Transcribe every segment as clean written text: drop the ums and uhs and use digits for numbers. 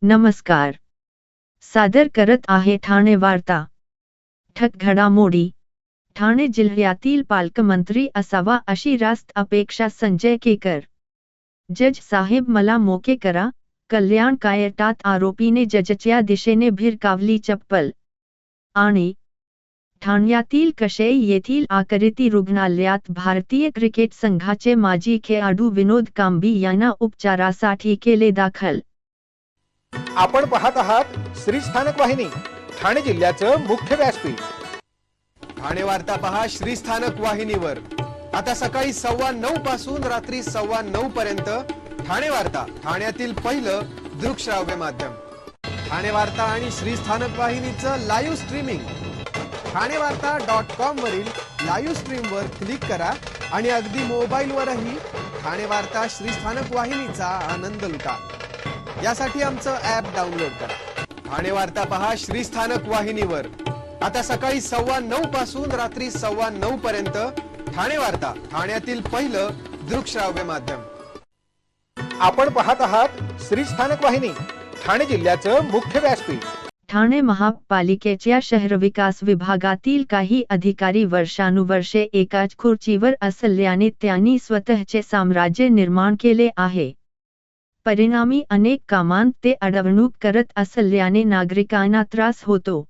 नमस्कार. सादर करत आहे ठाणे वार्ता. ठक घडामोडी. ठाणे जिल्ह्यातील पालकमंत्री असावा अशी रास्त अपेक्षा संजय केकर. जज साहेब मला मोके करा. कल्याण कायटात आरोपीने जजच्या दिशेने भिरकावली चप्पल. आणि ठाण्यातील कशेई येथील आकरिती रुग्णालयात भारतीय क्रिकेट संघाचे माजी खेळाडू विनोद कांबी यांना उपचारासाठी केले दाखल. आपण पाहत आहात श्री स्थानक वाहिनी, ठाणे जिल्ह्याचं मुख्य व्यासपीठ. ठाणे वार्ता पहा श्री स्थानक वाहिनीवर. आता सकाळी 9:15 पासून रात्री 9:15 पर्यंत ठाणे वार्ता, ठाण्यातील पहिलं दृकश्राव्य माध्यम. ठाणे वार्ता आणि श्री स्थानक वाहिनीचं लाईव्ह स्ट्रीमिंग ठाणेवार्ता.com वरील लाईव्ह स्ट्रीमवर क्लिक करा आणि अगदी मोबाईलवरही ठाणे वार्ता श्री स्थानक वाहिनीचा आनंद लुटा. यासाठी आमचं ॲप डाउनलोड करा. ठाणे वार्ता पहा श्री स्थानक वाहिनीवर. आता सकाळी 9:15 पासून रात्री 9:15 पर्यंत ठाणे वार्ता, ठाण्यातील पहिलं दृकश्राव्य माध्यम. आपण पाहत आहात श्री स्थानक वाहिनी, ठाणे जिल्ह्याचं मुख्य व्यासपीठ. ठाणे महापालिकेच्या शहर विकास विभागातील काही अधिकारी वर्षानुवर्षे एकाच खुर्चीवर असल्याने त्यांनी स्वतःचे साम्राज्य निर्माण केले आहे. परिणामी अनेक कामांत ते अडवणूक करत असल्याने नागरिकांना त्रास होतो.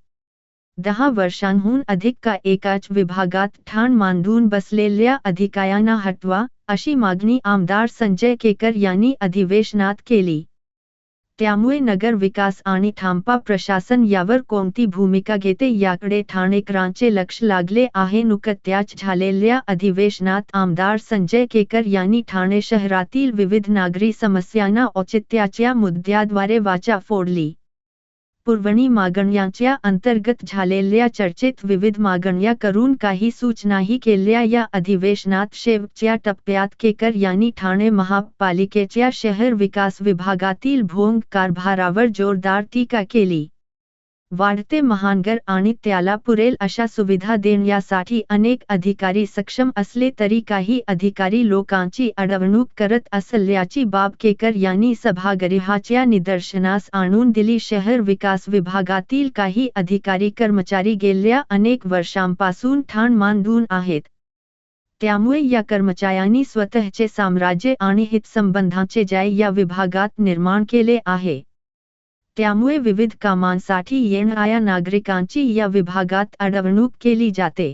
10 वर्षांहून अधिक का एकाच विभागात ठाण मांडून बसलेल्या अधिकाऱ्यांना हटवा, अशी मागणी आमदार संजय केकर यांनी अधिवेशनात केली. त्यामुळे नगर विकास आणि ठाणपा प्रशासन यावर कोणती भूमिका घेते याकडे ठाणेकरांचे लक्ष लागले आहे. नुकत्याच झालेल्या अधिवेशनात आमदार संजय केकर यांनी ठाणे शहरातील विविध नागरी समस्यांना औचित्याच्या मुद्द्याद्वारे वाचा फोडली. पुरवणी मागण्यांच्या अंतर्गत झालेल्या चर्चेत विविध मागण्या करून काही सूचनाही केल्या. या अधिवेशनात शेवटच्या टप्प्यात केकर यांनी ठाणे महापालिकेच्या शहर विकास विभागातील भोंग कारभारावर जोरदार टीका केली. वाढते महानगर आणि त्याला पुरेल अशा सुविधा देण्यासाठी अनेक अधिकारी सक्षम असले तरी काही अधिकारी लोकांची अडवणूक करत असल्याची बाब केकर यांनी सभागृहाच्या निदर्शनास आणून दिली. शहर विकास विभागातील काही अधिकारी कर्मचारी गेल्या अनेक वर्षांपासून ठाण मांडून आहेत. त्यामुळे या कर्मचाऱ्यांनी स्वतःचे साम्राज्य आणि हितसंबंधांचे जाळे या विभागात निर्माण केले आहे. त्यामुळे विविध कामांसाठी येणाऱ्या नागरिकांची या विभागात अडवणूक केली जाते.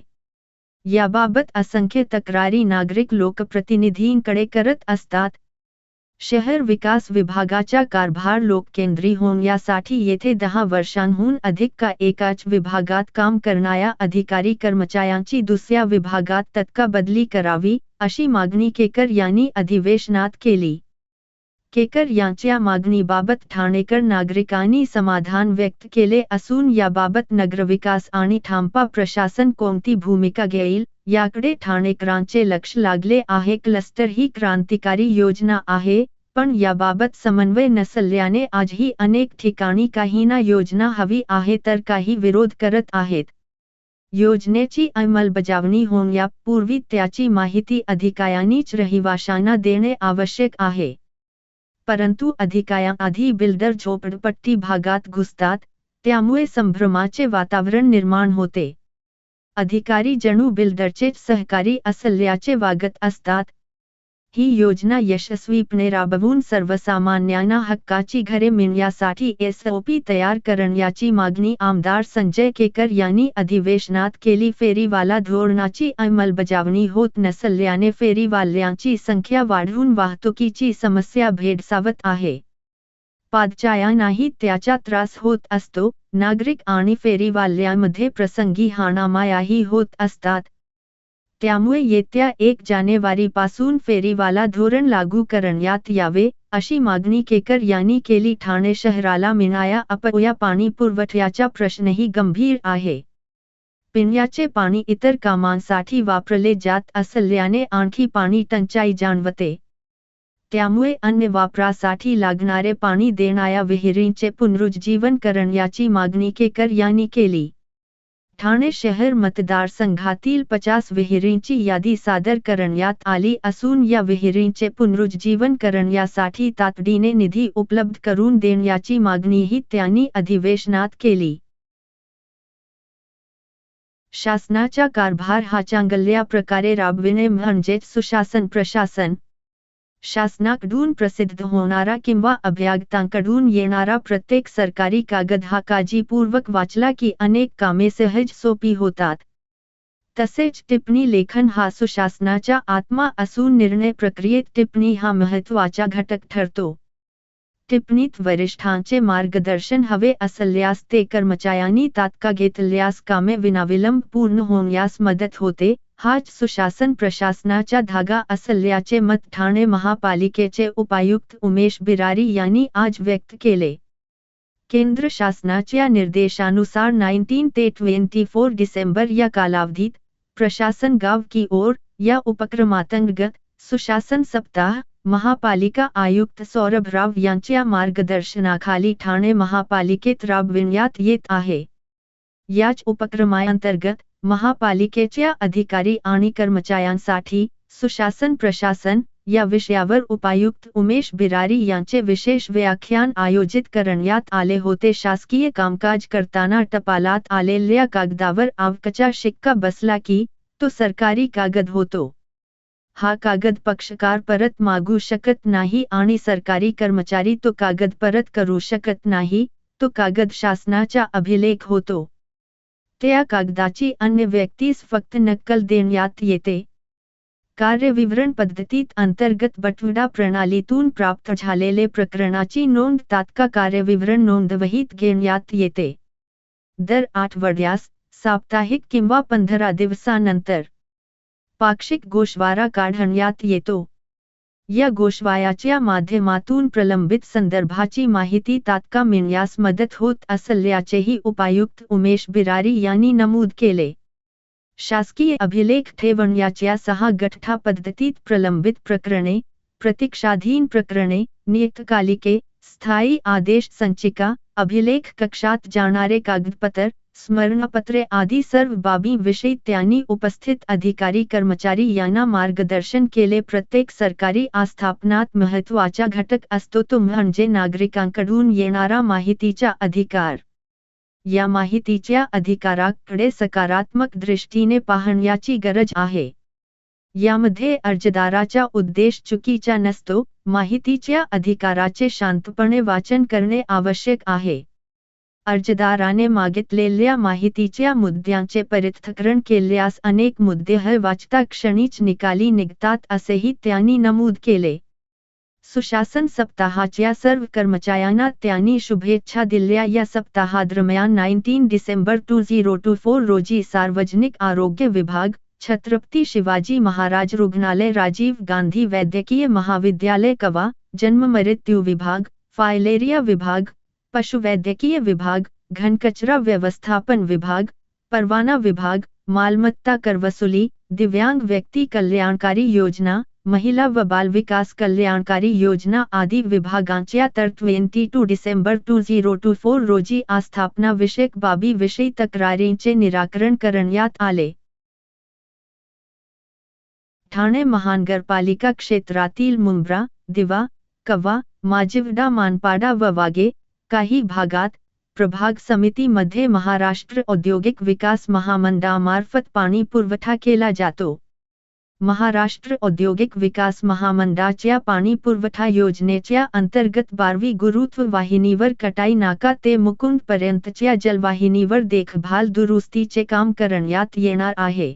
याबाबत असंख्य तक्रारी नागरिक लोकप्रतिनिधींकडे करत असतात. शहर विकास विभागाचा कारभार लोककेंद्री होण्यासाठी येथे 10 वर्षांहून अधिक का एकाच विभागात काम करणाऱ्या अधिकारी कर्मचाऱ्यांची दुसऱ्या विभागात तत्काळ बदली करावी, अशी मागणी केकर यांनी अधिवेशनात केली. केकर यांच्या मागणीबाबत ठाणेकर नागरिकांनी समाधान व्यक्त केले असून याबाबत नगरविकास आणि ठाणपा प्रशासन कोणती भूमिका घेईल याकडे ठाणेकरांचे लक्ष लागले आहे. क्लस्टर ही क्रांतिकारी योजना आहे, पण याबाबत समन्वय नसल्याने आजही अनेक ठिकाणी काहींना योजना हवी आहे तर काही विरोध करत आहेत. योजनेची अंमलबजावणी होण्यापूर्वी त्याची माहिती अधिकाऱ्यांनीच रहिवाशांना देणे आवश्यक आहे. परंतु अधिकाऱ्यांआधी बिल्डर झोपडपट्टी भागात घुसतात, त्यामुळे संभ्रमाचे वातावरण निर्माण होते. अधिकारी जणू बिल्डरचेच सहकारी असल्याचे वागत असतात. ही योजना यशस्वीपणे राबवून सर्वसामान्यांना हक्काची घरे मिळण्यासाठी SOP तयार करण्याची मागणी आमदार संजय केकर यांनी अधिवेशनात केली. फेरीवाला धोरणाची अंमलबजावणी होत नसल्याने फेरीवाल्यांची संख्या वाढून वाहतुकीची समस्या भेडसावत आहे. पादचाऱ्यांनाही त्याचा त्रास होत असतो. नागरिक आणि फेरीवाल्यांमध्ये प्रसंगी हाणामाऱ्याही होत असतात. त्यामुळे येत्या 1 जानेवारीपासून फेरीवाला धोरण लागू करण्यात यावे, अशी मागणी केकर यांनी केली. ठाणे शहराला मिळणाऱ्या अपुऱ्या पाणी पुरवठ्याचा प्रश्नही गंभीर आहे. पिण्याचे पाणी इतर कामांसाठी वापरले जात असल्याने आणखी पाणी टंचाई जाणवते. त्यामुळे अन्य वापरासाठी लागणारे पाणी देणाऱ्या विहिरींचे पुनरुज्जीवन करण्याची मागणी केकर यांनी केली. ठाणे शहर मतदारसंघातील 50 विहिरींची यादी सादर करण्यात आली असून या विहिरींचे पुनरुज्जीवन करण्यासाठी तातडीने निधी उपलब्ध करून देण्याची मागणीही त्यांनी अधिवेशनात केली. शासनाचा कारभार हा चांगल्या प्रकारे राबविणे म्हणजेच सुशासन प्रशासन. शासनाकडून प्रसिद्ध होणारा किंवा अभ्यागतांकडून येणारा प्रत्येक सरकारी कागद हा काळजीपूर्वक वाचला की अनेक कामे सहज सोपी होतात. तसेच टिप्पणी लेखन हा सुशासनाचा आत्मा असून निर्णय प्रक्रियेत टिप्पणी हा महत्त्वाचा घटक ठरतो. टिप्पणीत वरिष्ठांचे मार्गदर्शन हवे असल्यास ते कर्मचाऱ्यांनी तात्काळ घेतल्यास कामे विनाविलंब पूर्ण होण्यास मदत होते. हाच सुशासन प्रशासनाचा धागा असल्याचे मत ठाणे महापालिकेचे उपायुक्त उमेश बिरारी यांनी आज व्यक्त केले. केंद्र शासनाच्या निर्देशानुसार 19 ते 24 डिसेंबर या कालावधीत प्रशासन गाव की ओर या उपक्रमांतर्गत सुशासन सप्ताह महापालिका आयुक्त सौरभ राव यांच्या मार्गदर्शनाखाली ठाणे महापालिकेत राबविण्यात येत आहे. याच उपक्रमांतर्गत महापालिकेच्या अधिकारी आणि कर्मचाऱ्यांसाठी सुशासन प्रशासन या विषयावर उपायुक्त उमेश बिरारी यांचे विशेष व्याख्यान आयोजित करण्यात आले होते. शासकीय कामकाज करताना टपालात आलेल्या कागदावर आवकाचा शिक्का बसला की तो सरकारी कागद होतो. हा कागद पक्षकार परत मागू शकत नाही आणि सरकारी कर्मचारी तो कागद परत करू शकत नाही. तो कागद शासनाचा अभिलेख होतो. त्या कागदाची अन्य व्यक्तीस फक्त नक्कल देण्यात येते. कार्यविवरण पद्धतीत अंतर्गत बटवडा प्रणालीतून प्राप्त झालेले प्रकरणाची नोंद तात्काळ कार्यविवरण नोंदवहीत घेण्यात येते. दर आठवड्यास, साप्ताहिक किंवा 15 दिवसानंतर पाक्षिक गोषवारा काढण्यात येतो. या गोषवाऱ्याच्या माध्यमातून प्रलंबित संदर्भाची माहिती तात्काळ मिळण्यास मदत होत असल्याचेही उपायुक्त उमेश बिरारी यांनी नमूद केले. शासकीय अभिलेख ठेवण्याच्या 6 गठ्ठा पद्धतीत प्रलंबित प्रकरणे, प्रतीक्षाधीन प्रकरणे, नियतकालिके, स्थायी आदेश संचिका, अभिलेख कक्षात जाणारे कागदपत्र, स्मरणपत्रे आदी सर्व बाबींविषयी त्यांनी उपस्थित अधिकारी कर्मचारी यांना मार्गदर्शन केले. प्रत्येक सरकारी आस्थापनात महत्त्वाचा घटक असतो तो म्हणजे नागरिकांकडून येणारा माहितीचा अधिकार. या माहितीच्या अधिकाराकडे सकारात्मक दृष्टीने पाहण्याची गरज आहे. यामध्ये अर्जदाराचा उद्देश चुकीचा नसतो. माहितीच्या अधिकाराचे शांतपणे वाचन करणे आवश्यक आहे. अर्जदाराने मागितलेल्या माहितीच्या मुद्द्यांचे पृथक्करण केल्यास अनेक मुद्दे वाचता क्षणीच निकाली निघतात असेही त्यांनी नमूद केले. सुशासन सप्ताहाच्या सर्व कर्मचाऱ्यांना त्यांनी शुभेच्छा दिल्या. या सप्ताहादरम्यान 19 डिसेंबर 2024 रोजी सार्वजनिक आरोग्य विभाग, छत्रपती शिवाजी महाराज रुग्णालय, राजीव गांधी वैद्यकीय महाविद्यालय कवा, जन्ममृत्यू विभाग, फायलेरिया विभाग, पशुवैद्यकीय विभाग, घनकचरा व्यवस्थापन विभाग, परवाना विभाग, मालमत्ता कर वसुली, दिव्यांग व्यक्ति कल्याणकारी योजना, महिला व बाल विकास कल्याणकारी योजना आदी विभागांच्या 22 डिसेंबर 2024 रोजी आस्थापना विषयक बाबीविषयी तक्रारींचे निराकरण करण्यात आले. ठाणे महानगरपालिका क्षेत्रातील मुंब्रा, दिवा, कवा, माजिवडा, मानपाडा व वागे काही भागात प्रभाग समितीमध्ये महाराष्ट्र औद्योगिक विकास महामंडळामार्फत पाणी पुरवठा केला जातो. महाराष्ट्र औद्योगिक विकास महामंडळाच्या पाणी पुरवठा योजनेच्या अंतर्गत 12वी गुरुत्व वाहिनीवर कटाई नाका ते मुकुंद पर्यंतच्या जलवाहिनीवर देखभाल दुरुस्तीचे काम करण्यात येणार आहे.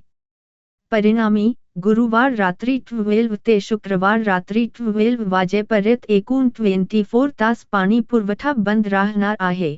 परिणामी गुरुवार रात्री 12 ते शुक्रवार रात्री 12 वाजेपर्यंत एकूण 24 तास पाणी पुरवठा बंद राहणार आहे.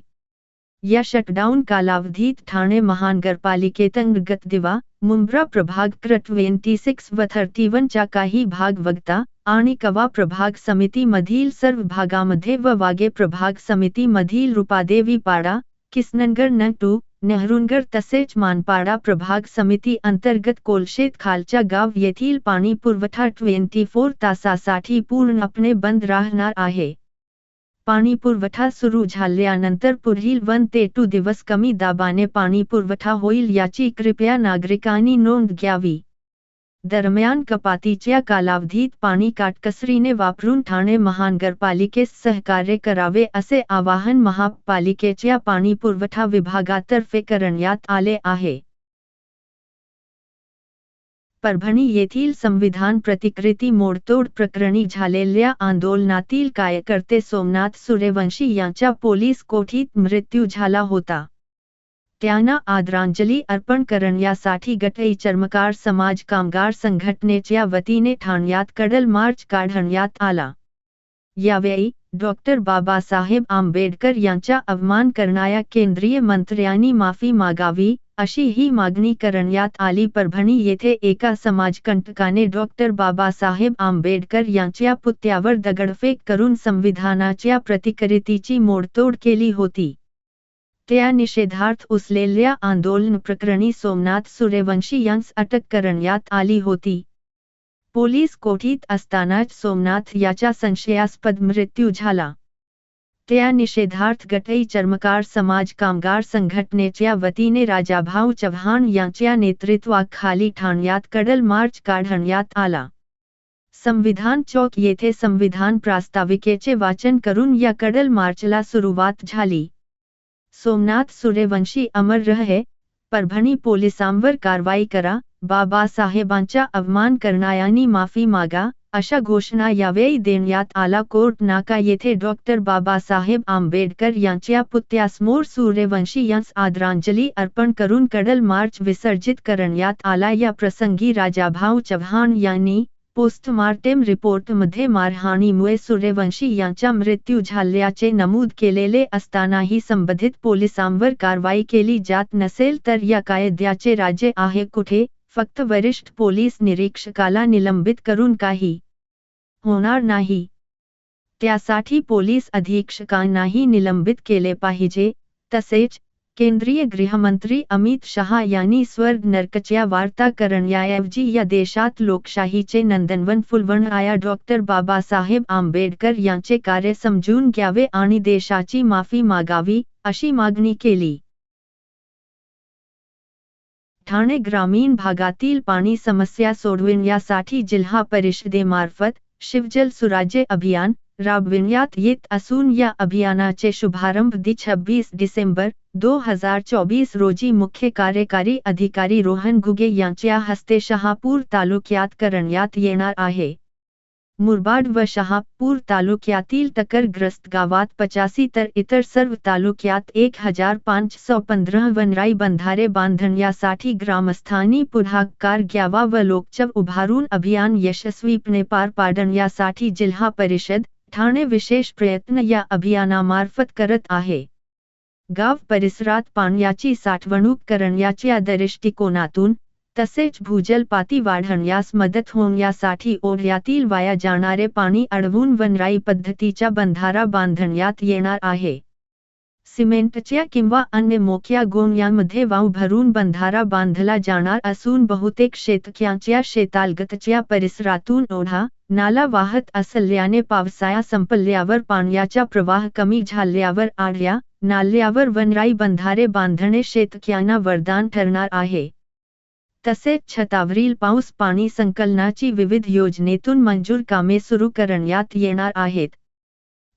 या शटडाऊन कालावधीत ठाणे महानगरपालिकेतंर्गत दिवा, मुंब्रा प्रभाग क्र 26 व 31 च्या काही भाग वगळता आणि कवा प्रभाग समितीमधील सर्व भागामध्ये व वागे प्रभाग समितीमधील रूपादेवी पाडा, किसनगर न2, नेहरूनगर तसेच मानपाडा प्रभाग समिती अंतर्गत कोलशेत खालच्या गाव येथील पाणी पुरवठा 24 तासासाठी पूर्णपणे बंद राहणार आहे. पाणीपुरवठा सुरू झाल्यानंतर पुढील 1 ते 2 दिवस कमी दाबाने पाणीपुरवठा होईल याची कृपया नागरिकांनी नोंद घ्यावी। दरम्यान कपातीच्या कालावधीत पाणी काटकसरीने वापरून ठाणे महानगरपालिकेस सहकार्य करावे असे आवाहन महापालिकेच्या पाणीपुरवठा विभागातर्फे करण्यात आले आहे। परभणी येथील संविधान प्रतिकृती मोडतोड प्रकरणी झालेल्या आंदोलनातील कार्यकर्ते सोमनाथ सूर्यवंशी यांचा पोलीस कोठडीत मृत्यू झाला होता। त्यांना आदरांजली अर्पण करण्यासाठी गटई चर्मकार समाज कामगार संघटनेच्या वतीने ठाण्यात कडल मार्च काढण्यात आला। यावेळी डॉक्टर बाबासाहेब आंबेडकर यांचा अवमान करणाऱ्या केंद्रीय मंत्र्यांनी माफी मागावी अशी ही मागणी करण्यात आली। परभणी येथे एका समाजकंटकाने डॉक्टर बाबासाहेब आंबेडकर यांच्या पुतळ्यावर दगडफेक करून संविधानाच्या प्रतिकृतीची मोडतोड केली होती। त्या निषेधार्थ उचलेल्या आंदोलन प्रकरणी सोमनाथ सूर्यवंशी यांस अटक करण्यात आली होती। पोलीस कोठडीत असतानाच सोमनाथ याचा संशयास्पद मृत्यू झाला। त्या निषेधार्थ गटई चर्मकार समाज कामगार संघटनेच्या वतीने राजाभाऊ चव्हाण यांच्या नेतृत्वाखाली ठाण्यात कडल मार्च काढण्यात आला। संविधान चौक येथे संविधान प्रास्ताविकेचे वाचन करून या कडल मार्चला सुरुवात झाली। सोमनाथ सूर्यवंशी अमर रहे, परभणी पोलिसांवर कारवाई करा, बाबासाहेबांचा अवमान करणाऱ्यांनी माफी मागा अशा घोषणा यावेळी देण्यात आला। कोर्ट नाका येथे डॉक्टर बाबासाहेब आंबेडकर यांच्या पुतळ्यासमोर सूर्यवंशी यांस आदरांजली अर्पण करून कडल मार्च विसर्जित करण्यात आला। या प्रसंगी राजाभाऊ चव्हाण यांनी पोस्टमार्टेम रिपोर्टमध्ये मारहाणीमुळे सूर्यवंशी यांचा मृत्यू झाल्याचे नमूद केलेले असतानाही संबंधित पोलिसांवर कारवाई केली जात नसेल तर या कायद्याचे राज्य आहे कुठे? फक्त वरिष्ठ पोलीस निरीक्षकाला निलंबित करून काही होणार नाही, त्यासाठी पोलीस अधीक्षकांनाही निलंबित केले पाहिजे। तसेच केंद्रीय गृहमंत्री अमित शहा यांनी स्वर्ग नरकाच्या वार्ता करण्याऐवजी या देशात लोकशाहीचे नंदनवन फुलवणाऱ्या डॉक्टर बाबासाहेब आंबेडकर यांचे कार्य समजून घ्यावे आणि देशाची माफी मागावी अशी मागणी केली। ठाणे ग्रामीण भागातील पाणी समस्या सोडविण्यासाठी जिल्हा परिषदेमार्फत शिवजल सुराज्य अभियान राबविण्यात येत असून या अभियानाचे शुभारंभ 26 डिसेंबर 2024 रोजी मुख्य कार्यकारी अधिकारी रोहन घुगे यांच्या हस्ते शहापूर तालुक्यात करण्यात येणार आहे। मुरबाड व शहापूर तालुक्यातील टक्करग्रस्त गावात 85 तर इतर सर्व तालुक्यात 1515 वनराई बंधारे बांधण्यासाठी ग्रामस्थांनी पुढाकार घ्यावा व लोकचव उभारून अभियान यशस्वीपणे पार पाडण्यासाठी जिल्हा परिषद ठाणे विशेष प्रयत्न या अभियानामार्फत करत आहे। गाव परिसरात पाण्याची साठवणूक करण्याच्या दृष्टिकोनातून तसेच भूजलपाती वाढण्यास मदत होण्यासाठी ओढ्यातील वाया जाणारे पाणी अडवून वनराई पद्धतीचा बंधारा बांधण्यात येणार आहे। सिमेंटच्या किंवा अन्य मोक्या गोण्यांमध्ये वाव भरून बंधारा बांधला जाणार असून बहुतेक शेतकऱ्यांच्या शेतालगतच्या परिसरातून ओढा नाला वाहत असल्याने पावसाळा संपल्यावर पाण्याचा प्रवाह कमी झाल्यावर आड्या नाल्यावर वनराई बंधारे बांधणे शेतकऱ्यांना वरदान ठरणार आहे। तसेच छतावरील पाऊस पाणी संकलनाची विविध योजनेतून मंजूर कामे सुरू करण्यात येणार आहेत।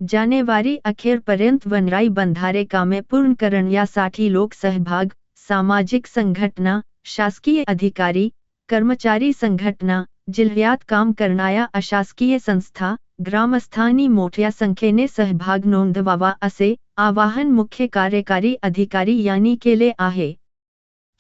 जानेवारी अखेरपर्यंत वनराई बंधारे कामे पूर्ण करण्यासाठी लोकसहभाग, सामाजिक संघटना, शासकीय अधिकारी, कर्मचारी संघटना, जिल्ह्यात काम करणाऱ्या अशासकीय संस्था, ग्रामस्थांनी मोठ्या संख्येने सहभाग नोंदवावा असे आवाहन मुख्य कार्यकारी अधिकारी यांनी केले आहे।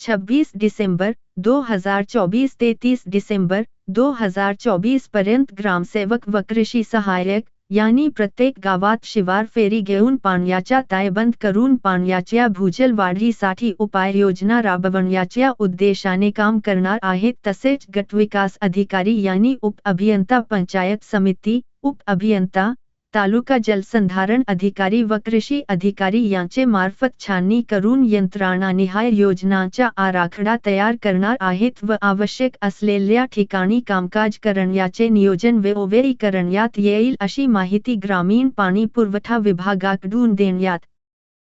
26 डिसेंबर 2024 ते 30 डिसेंबर 2024 पर्यंत ग्रामसेवक व कृषी सहाय्यक यांनी प्रत्येक गावात शिवार फेरी घेऊन पाण्याचा ताळेबंद करून पाण्याच्या भूजल वाढीसाठी उपाययोजना राबवण्याच्या उद्देशाने काम करणार आहेत। तसेच गटविकास अधिकारी यांनी उप अभियंता पंचायत समिती, उप अभियंता, तालुका जलसंधारण अधिकारी व कृषी अधिकारी यांचे मार्फत छाननी करून यंत्रणानिहाय योजनांचा आराखडा तयार करणार आहेत व आवश्यक असलेल्या ठिकाणी कामकाज करण्याचे नियोजन वेळोवेळी करण्यात येईल अशी माहिती ग्रामीण पाणी पुरवठा विभागाकडून देण्यात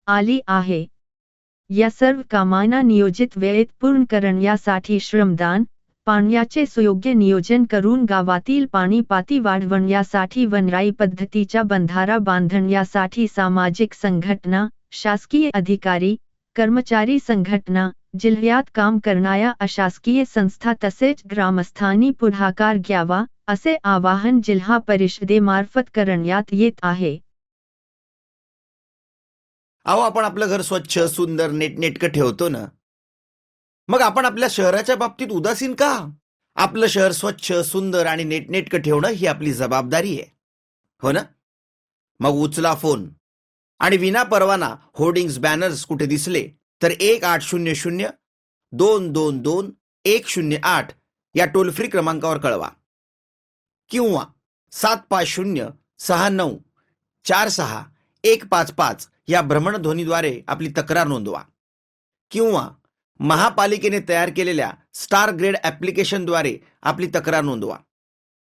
आली आहे। या सर्व कामांना नियोजित वेळेत पूर्ण करण्यासाठी श्रमदान, पाण्याचे सुयोग्य नियोजन करून गावातील पाणी पातळी वाढवण्यासाठी वनराई पद्धतीचा बंधारा बांधण्यासाठी सामाजिक संघटना, शासकीय अधिकारी, कर्मचारी संघटना, जिल्ह्यात काम करणाऱ्या अशासकीय संस्था तसेच ग्रामस्थांनी पुढाकार घ्यावा असे आवाहन जिल्हा परिषदेमार्फत करण्यात येत आहे। अहो, आपण आपलं घर स्वच्छ, सुंदर, नीटनेटकं ठेवतो ना, मग आपण आपल्या शहराच्या बाबतीत उदासीन का? आपलं शहर स्वच्छ, सुंदर आणि नीटनेटकं ठेवणं ही आपली जबाबदारी आहे, हो ना? मग उचला फोन आणि विना परवाना होर्डिंग्स, बॅनर्स कुठे दिसले तर 1800-222-108 या टोल फ्री क्रमांकावर कळवा किंवा 75069464155 या भ्रमणध्वनीद्वारे आपली तक्रार नोंदवा किंवा महापालिकेने तयार केलेल्या स्टार ग्रेड ॲप्लिकेशनद्वारे आपली तक्रार नोंदवा।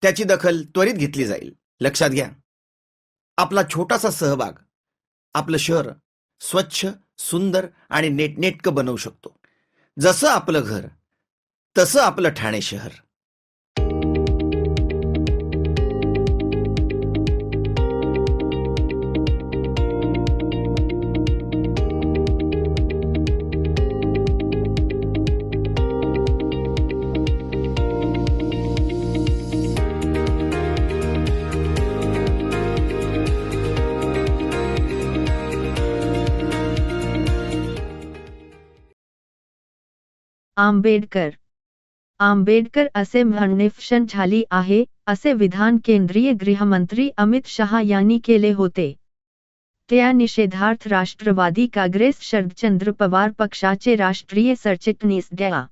त्याची दखल त्वरित घेतली जाईल। लक्षात घ्या, आपला छोटासा सहभाग आपलं शहर स्वच्छ, सुंदर आणि नीटनेटकं बनवू शकतो। जसं आपलं घर तसं आपलं ठाणे शहर। आंबेडकर असे म्हणणे झाली आहे असे विधान केंद्रीय गृहमंत्री अमित शहा यांनी केले होते। त्या निषेधार्थ राष्ट्रवादी काँग्रेस शरदचंद्र पवार पक्षाचे राष्ट्रीय सरचिटणीस डॉ.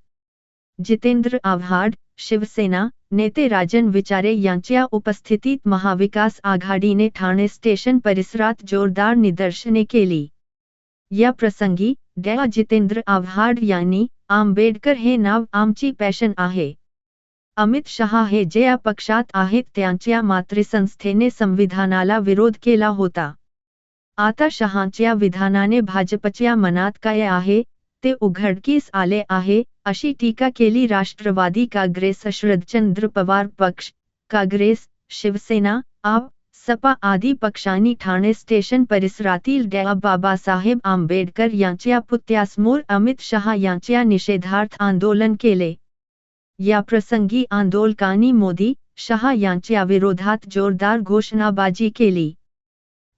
जितेंद्र आव्हाड, शिवसेना नेते राजन विचारे यांच्या उपस्थितीत महाविकास आघाडीने ठाणे स्टेशन परिसरात जोरदार निदर्शने केली। या प्रसंगी डॉ. जितेंद्र आव्हाड यांनी आंबेडकर हे नाव आमची पॅशन आहे। अमित शहा हे ज्या पक्षात आहेत त्यांच्या मातृसंस्थेने संविधानाला विरोध केला होता। आता शहांच्या विधानाने भाजपच्या मनात काय आहे ते उघडकीस आले आहे अशी टीका केली। राष्ट्रवादी काँग्रेस, शरदचंद्र पवार पक्ष, काँग्रेस, शिवसेना, आप, सपा आदी पक्षांनी ठाणे स्टेशन परिसरातील डॉ. बाबासाहेब आंबेडकर यांच्या पुतळ्यासमोर अमित शहा यांच्या निषेधार्थ आंदोलन केले। या प्रसंगी आंदोलकांनी मोदी, शहा यांच्या विरोधात जोरदार घोषणाबाजी केली।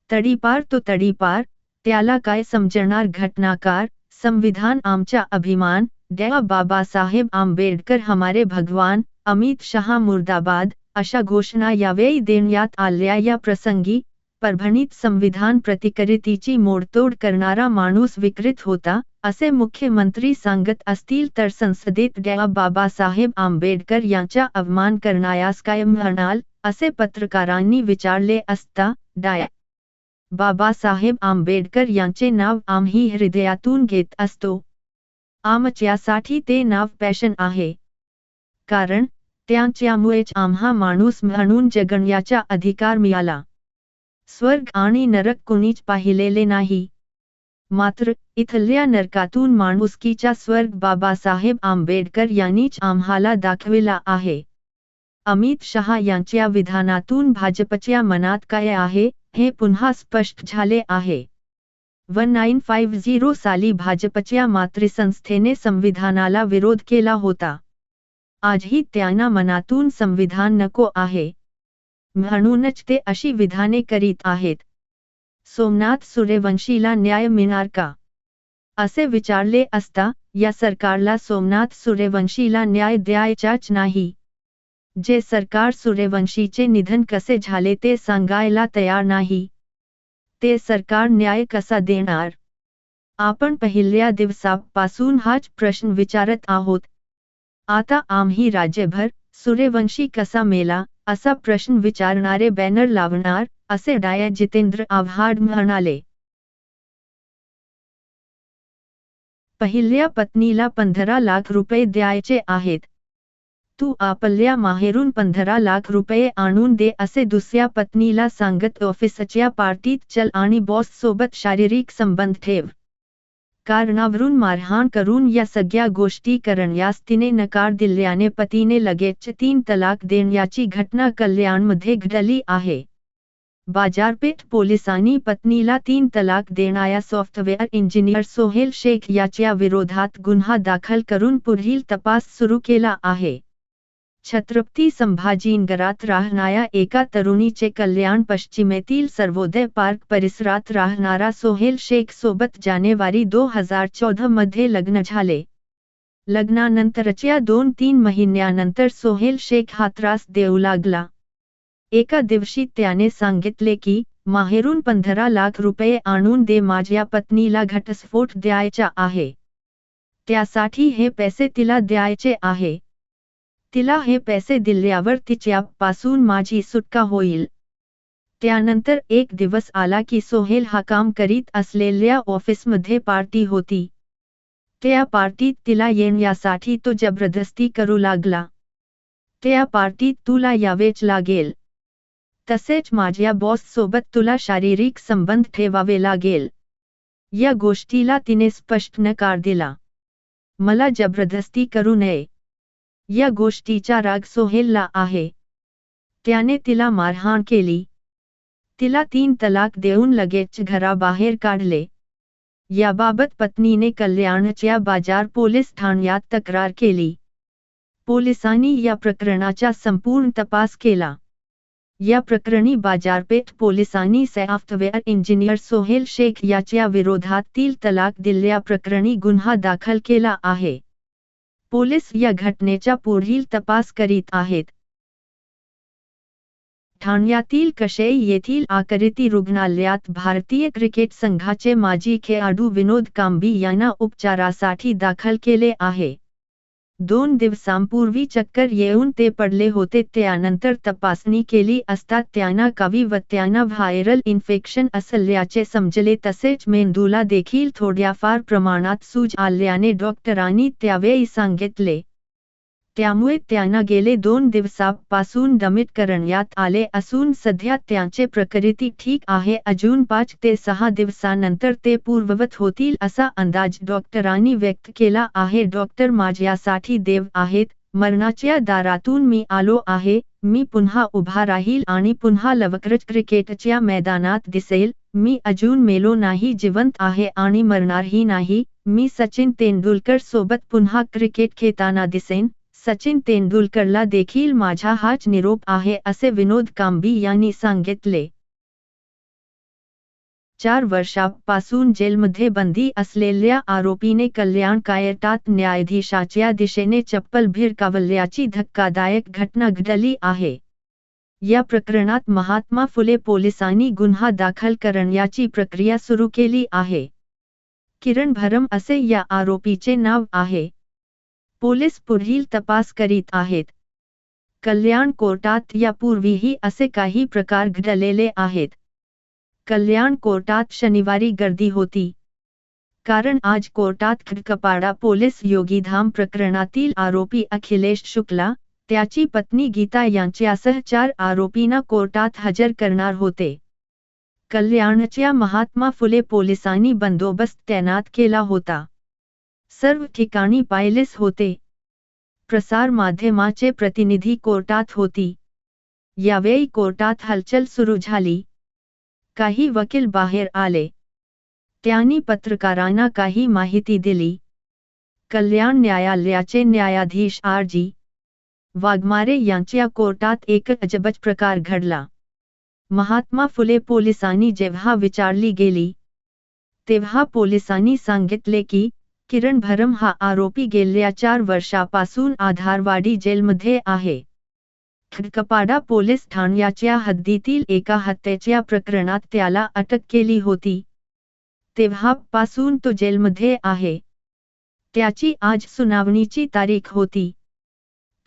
तडीपार तो तडीपार, त्याला काय समजणार घटनाकार, संविधान आमचा अभिमान, डॉ. बाबासाहेब आंबेडकर हमारे भगवान, अमित शहा मुर्दाबाद अशा घोषणा यावेळी देण्यात आल्या। या प्रसंगी परभणीत संविधान प्रतिकृतीची मोडतोड करणारा माणूस विकृत होता असे मुख्यमंत्री सांगत असतील तर संसदेत डॉ. बाबासाहेब आंबेडकर यांचा अवमान करण्यास काय म्हणाल असे पत्रकारांनी विचारले असता डॉ. बाबासाहेब आंबेडकर यांचे नाव आम्ही हृदयातून घेत असतो। आमच्यासाठी ते नाव पॅशन आहे, कारण त्यांच्यामुळेच आम्हा माणूस म्हणून जगण्याचा अधिकार मिळाला। स्वर्ग आणि नरक कुणीच पाहिलेले नाही, मात्र इथल्या नरकातून माणुसकीचा स्वर्ग बाबासाहेब आंबेडकर यांनीच आम्हाला दाखविला आहे। अमित शहा यांच्या विधानातून भाजपच्या मनात काय आहे हे पुन्हा स्पष्ट झाले आहे। 1950 साली भाजपच्या मातृसंस्थेने संविधानाला विरोध केला होता। आजही त्यांना मनातून संविधान नको आहे, म्हणूनच ते अशी विधाने करीत आहेत। सोमनाथ सूर्यवंशीला न्याय मिळणार का असे विचारले असता या सरकारला सोमनाथ सूर्यवंशीला न्याय द्यायचाच नाही। जे सरकार सूर्यवंशीचे निधन कसे झाले ते सांगायला तयार नाही, ते सरकार न्याय कसा देणार? आपण पहिल्या दिवसापासून हाच प्रश्न विचारत आहोत। आता आम्ही राज्यभर सूर्यवंशी कसा मेला असा प्रश्न विचारणारे बॅनर लावणार, असे डाया जितेंद्र आव्हाड म्हणाले. पहिल्या पत्नीला 15 लाख रुपये द्यायचे आहेत. तू आपल्या माहेरून 15 लाख रुपये आणून दे असे दुसऱ्या पत्नीला सांगत ऑफिसच्या पार्टीत चल आणि बॉस सोबत शारीरिक संबंध ठेव. कारणावरून मारहाण करून या सगळ्या गोष्टी करण्यास तिने नकार दिल्याने पतीने लगेच 3 तलाक देण्याची घटना कल्याणमध्ये घडली आहे. बाजारपेठ पोलिसांनी पत्नीला 3 तलाक देणाऱ्या सॉफ्टवेअर इंजिनियर सोहेल शेख याच्या विरोधात गुन्हा दाखल करून पुढील तपास सुरू केला आहे. छत्रपती संभाजीनगरात राहणाऱ्या एका तरुणीचे कल्याण पश्चिमेतील सर्वोदय पार्क परिसरात राहणारा सोहेल शेख सोबत जानेवारी 2014 मध्ये लग्न झाले. लग्नानंतरच्या 2-3 महिन्यानंतर सोहेल शेख हा त्रास देऊ लागला. एका दिवशी त्याने सांगितले की, माहेरून 15 लाख रुपये आणून दे, माझ्या पत्नीला घटस्फोट द्यायचा आहे. त्यासाठी हे पैसे तिला द्यायचे आहे. तिला हे पैसे दिल्यावर तिच्यापासून माझी सुटका होईल. त्यानंतर एक दिवस आला की सोहेल हा काम करीत असलेल्या ऑफिसमध्ये पार्टी होती. त्या पार्टीत तिला येण्यासाठी तो जबरदस्ती करू लागला. त्या पार्टीत तुला यावेच लागेल. तसेच माझ्या बॉस सोबत तुला शारीरिक संबंध ठेवावे लागेल. या गोष्टीला तिने स्पष्ट नकार दिला. मला जबरदस्ती करू नये. या गोष्टीचा राग सोहेलला आहे. त्याने तिला मारहाण केली. तिला 3 तलाक देऊन लगेच घराबाहेर काढले. याबाबत पत्नीने कल्याणच्या बाजार पोलीस ठाण्यात तक्रार केली. पोलिसांनी या प्रकरणाचा संपूर्ण तपास केला. या प्रकरणी बाजारपेठ पोलिसांनी सॉफ्टवेअर इंजिनियर सोहेल शेख याच्या विरोधात 3 तलाक दिल्याप्रकरणी गुन्हा दाखल केला आहे. पोलीस या घटनेचा पुढील तपास करीत आहेत. ठाण्यातील कशेई येथील आकृती रुग्णालयात भारतीय क्रिकेट संघाचे माजी खेळाडू विनोद कांबी यांना उपचारासाठी दाखल केले आहे. 2 दिवसांपूर्वी चक्कर येऊन ते पडले होते. त्यानंतर तपासणी केली असता त्यांना कावी व त्यांना व्हायरल इन्फेक्शन असल्याचे समजले. तसेच मेंदूला देखील थोड्याफार प्रमाणात सूज आल्याने डॉक्टरांनी त्यावेळी सांगितले. त्यामुळे त्यांना गेले 2 दिवसांपासून दमित करण्यात आले असून सध्या त्यांचे प्रकृती ठीक आहे. अजून 5 ते 6 दिवसांनंतर ते पूर्ववत होतील असा अंदाज डॉक्टरांनी व्यक्त केला आहे. डॉक्टर माझ्यासाठी देव आहेत. मरणाच्या दारातून मी आलो आहे. मी पुन्हा उभा राहील आणि पुन्हा लवकरच क्रिकेटच्या मैदानात दिसेल. मी अजून मेलो नाही, जिवंत आहे आणि मरणारही नाही. मी सचिन तेंडुलकर सोबत पुन्हा क्रिकेट खेळताना दिसेन. सचिन तेंडुलकरला देखील माझा हाच निरोप आहे असे विनोद कांबी यांनी सांगितले. 4 वर्षांपासून जेलमध्ये बंदी असलेल्या आरोपीने कल्याण कायटात न्यायाधीशाच्या दिशेने चप्पल भिरकावल्याची धक्कादायक घटना घडली आहे. या प्रकरणात महात्मा फुले पोलिसांनी गुन्हा दाखल करण्याची प्रक्रिया सुरू केली आहे. किरण भरम असे या आरोपीचे नाव आहे. पोलीस पुढील तपास करीत आहेत. कल्याण कोर्टात यापूर्वीही असे काही प्रकार घडलेले आहेत. कल्याण कोर्टात शनिवारी गर्दी होती. कारण आज कोर्टात खडकपाडा पोलीस योगीधाम प्रकरणातील आरोपी अखिलेश शुक्ला, त्याची पत्नी गीता यांच्यासह 4 आरोपींना कोर्टात हजर करणार होते. कल्याणच्या महात्मा फुले पोलिसांनी बंदोबस्त तैनात केला होता. सर्व ठिकाणी पायलेस होते. प्रसार माध्यमाचे प्रतिनिधी कोर्टात होती. यावेळी कोर्टात हलचल सुरू झाली. काही वकील बाहेर आले. त्यांनी पत्रकारांना काही माहिती दिली. कल्याण न्यायालयाचे न्यायाधीश आर.जी. वाघमारे यांच्या कोर्टात एक अजबच प्रकार घडला. महात्मा फुले पोलिसांनी जेव्हा विचारली गेली, तेव्हा पोलिसांनी सांगितले की, किरण भरम हा आरोपी गेल्या 4 वर्षापासून आधारवाडी जेलमध्ये आहे. खडकपाडा पोलीस ठाण्याच्या हद्दीतील एका हत्येच्या प्रकरणात त्याला अटक केली होती. तेव्हापासून तो जेलमध्ये आहे. त्याची आज सुनावणीची तारीख होती.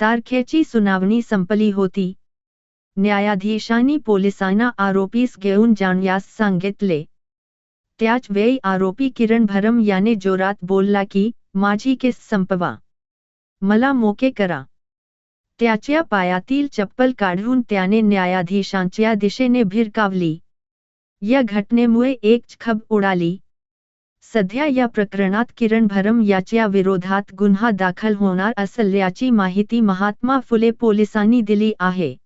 तारखेची सुनावणी संपली होती. न्यायाधीशांनी पोलिसांना आरोपीस घेऊन जाण्यास सांगितले. त्याच वेळी आरोपी किरण भरम याने जोरात बोलला की, माझी केस संपवा, मला मोके करा. त्याच्या पायातील चप्पल काढून त्याने न्यायाधीशांच्या दिशेने भिरकावली. या घटनेमुळे एक खळबळ उडाली. सध्या या प्रकरणात किरण भरम याच्या विरोधात गुन्हा दाखल होणार असल्याची माहिती महात्मा फुले पोलिसांनी दिली आहे.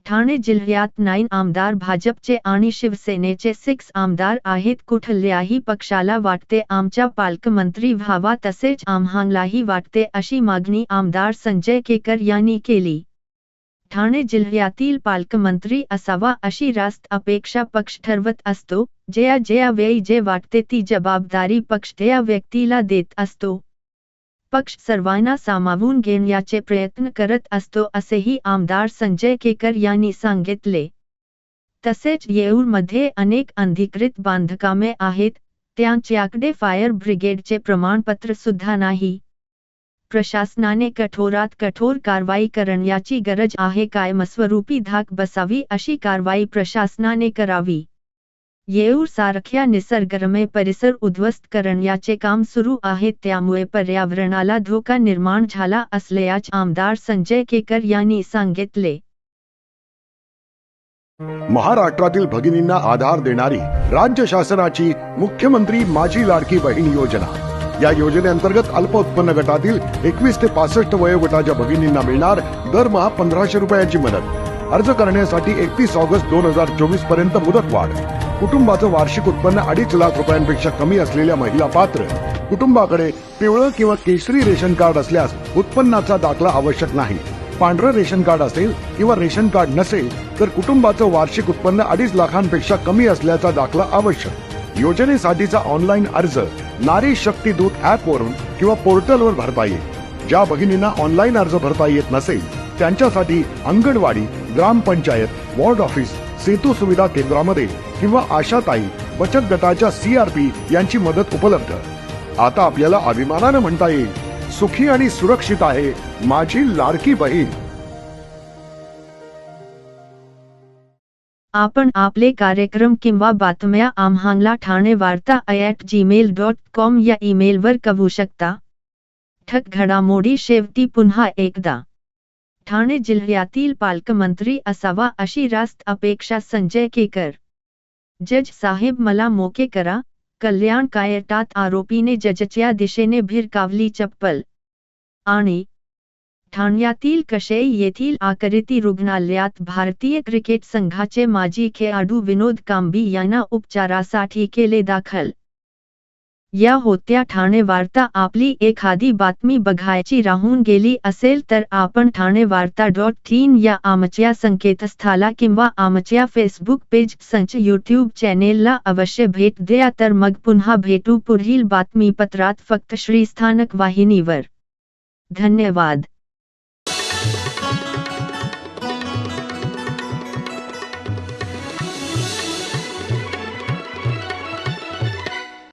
ठाणे जिल्ह्यात 9 आमदार भाजपचे आणि शिवसेनेचे 6 आमदार आहेत. कुठल्याही पक्षाला वाटते आमचा पालकमंत्री व्हावा तसेच आम्हालाही वाटते अशी मागणी आमदार संजय केकर यांनी केली. ठाणे जिल्ह्यातील पालकमंत्री असावा अशी रास्त अपेक्षा पक्ष ठरवत असतो. ज्या वेळी जे वाटते ती जबाबदारी पक्ष त्या व्यक्तीला देत असतो. पक्ष सर्वांना सामावून घेण्याचे प्रयत्न करत असतो असेही आमदार संजय केकर यांनी सांगितले. तसेच येऊरमध्ये अनेक अनधिकृत बांधकामे आहेत, त्यांच्याकडे फायर ब्रिगेडचे प्रमाणपत्र सुद्धा नाही. प्रशासनाने कठोरात कठोर कारवाई करण्याची गरज आहे. कायमस्वरूपी धाक बसावी अशी कारवाई प्रशासनाने करावी. येऊर सारख्या निसर्गरम्य परिसर उद्ध्वस्त करण्याचे काम सुरू आहे, त्यामुळे पर्यावरणाला धोका निर्माण झाला असल्याचे आमदार संजय केकर यांनी सांगितले. महाराष्ट्रातील भगिनींना आधार देणारी राज्य शासनाची मुख्यमंत्री माझी लाडकी बहीण योजना. या योजनेअंतर्गत अल्प उत्पन्न गटातील 21 ते 65 वयोगटाच्या भगिनींना मिळणार दरमहा 1500 रुपयाची मदत. अर्ज करण्यासाठी 31 ऑगस्ट 2024 पर्यंत मुदतवाढ. कुटुंबाचं वार्षिक उत्पन्न 2.5 लाख रुपयांपेक्षा कमी असलेल्या महिला पात्र. कुटुंबाकडे पिवळं किंवा केशरी रेशन कार्ड असल्यास उत्पन्नाचा दाखला आवश्यक नाही. पांढरं रेशन कार्ड असेल किंवा रेशन कार्ड नसेल तर कुटुंबाचं वार्षिक उत्पन्न 2.5 लाखांपेक्षा कमी असल्याचा दाखला आवश्यक. योजनेसाठीचा ऑनलाईन अर्ज नारी शक्ती दूत ऍप वरून किंवा पोर्टलवर भरता येईल. ज्या भगिनींना ऑनलाईन अर्ज भरता येत नसेल त्यांच्यासाठी अंगणवाडी, ग्रामपंचायत, वॉर्ड ऑफिस, सेतू सुविधा केंद्रामध्ये किंवा आशाताई बचत गटाच्या CRP यांची मदत उपलब्ध. आता आपल्याला अभिमानानं म्हणता येईल, सुखी आणि सुरक्षित आहे माझी लाडकी बहीण. आपण आपले कार्यक्रम किंवा बातम्या आम्हाला ठाणेवार्ता@gmail.com या ईमेलवर कळवू शकता. ठक घडामोडी शेवटी पुन्हा एकदा. ठाणे जिल्ह्यातील पालकमंत्री असावा अशी रास्त अपेक्षा संजय केकर. जज साहेब मला मोके करा. कल्याण कायटात आरोपीने जजच्या दिशेने भिरकावली चप्पल. आणि ठाण्यातील कशेई येथील आकृती रुग्णालयात भारतीय क्रिकेट संघाचे माजी खेळाडू विनोद कांबी यांना उपचारासाठी केले दाखल. या होत्या ठाणे वार्ता. आपली एखादी बातमी बघायची राहून गेली असेल तर आपण ठाणेवार्ता.in या आमच्या संकेतस्थळाला किंवा आमच्या फेसबुक पेज संच YouTube चॅनेलला अवश्य भेट द्या. तर मग पुन्हा भेटू पुढील बातमीपत्रात फक्त श्रीस्थानक वाहिनीवर. धन्यवाद.